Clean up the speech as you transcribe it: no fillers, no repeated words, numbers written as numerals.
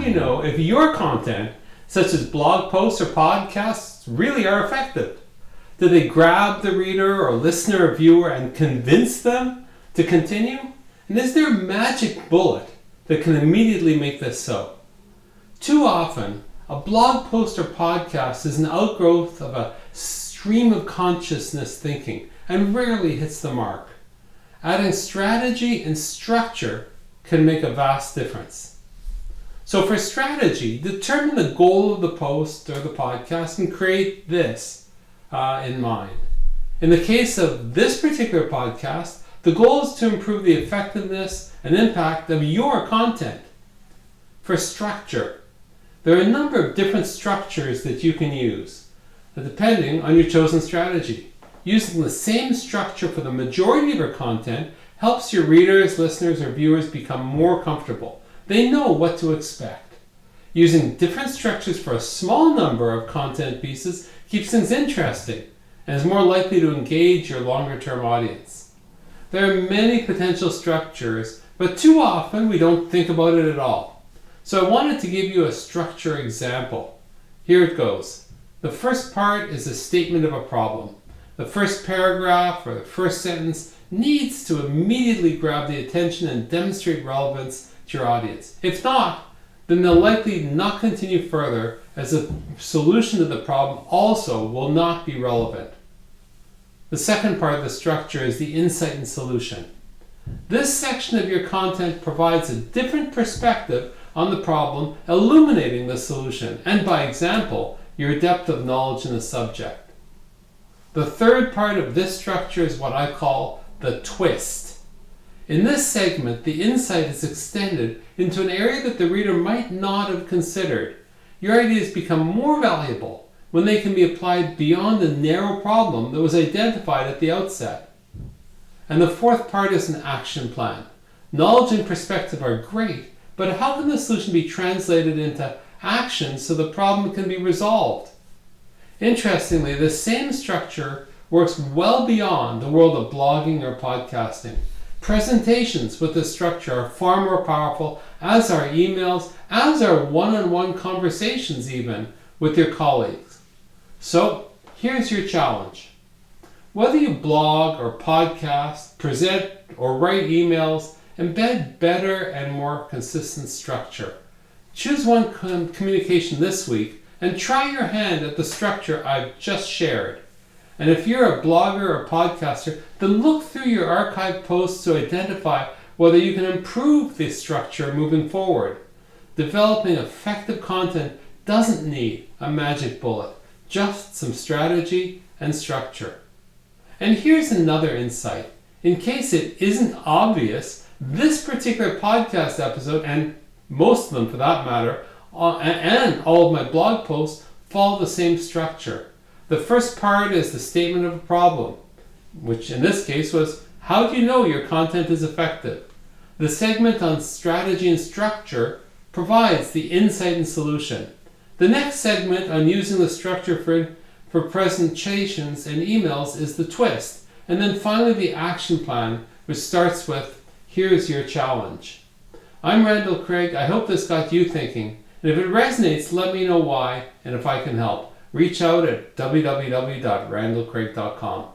do you know if your content, such as blog posts or podcasts, really are effective? Do they grab the reader or listener or viewer and convince them to continue? And is there a magic bullet that can immediately make this so? Too often, a blog post or podcast is an outgrowth of a stream of consciousness thinking and rarely hits the mark. Adding strategy and structure can make a vast difference. So for strategy, determine the goal of the post or the podcast and create this in mind. In the case of this particular podcast, the goal is to improve the effectiveness and impact of your content. For structure, there are a number of different structures that you can use, depending on your chosen strategy. Using the same structure for the majority of your content helps your readers, listeners, or viewers become more comfortable. They know what to expect. Using different structures for a small number of content pieces keeps things interesting and is more likely to engage your longer-term audience. There are many potential structures, but too often we don't think about it at all. So I wanted to give you a structure example. Here it goes. The first part is a statement of a problem. The first paragraph or the first sentence needs to immediately grab the attention and demonstrate relevance to your audience. If not, then they'll likely not continue further, as the solution to the problem also will not be relevant. The second part of the structure is the insight and solution. This section of your content provides a different perspective on the problem, illuminating the solution, and by example, your depth of knowledge in the subject. The third part of this structure is what I call the twist. In this segment, the insight is extended into an area that the reader might not have considered. Your ideas become more valuable when they can be applied beyond the narrow problem that was identified at the outset. And the fourth part is an action plan. Knowledge and perspective are great, but how can the solution be translated into action so the problem can be resolved? Interestingly, the same structure works well beyond the world of blogging or podcasting. Presentations with this structure are far more powerful, as are emails, as are one-on-one conversations even with your colleagues. So here's your challenge. Whether you blog or podcast, present or write emails, embed better and more consistent structure. Choose one communication this week and try your hand at the structure I've just shared. And if you're a blogger or podcaster, then look through your archived posts to identify whether you can improve this structure moving forward. Developing effective content doesn't need a magic bullet, just some strategy and structure. And here's another insight. In case it isn't obvious, this particular podcast episode, and most of them for that matter, and all of my blog posts follow the same structure. The first part is the statement of a problem, which in this case was, how do you know your content is effective? The segment on strategy and structure provides the insight and solution. The next segment on using the structure for presentations and emails is the twist. And then finally the action plan, which starts with, here's your challenge. I'm Randall Craig. I hope this got you thinking. And if it resonates, let me know why and if I can help. Reach out at www.randallcraig.com.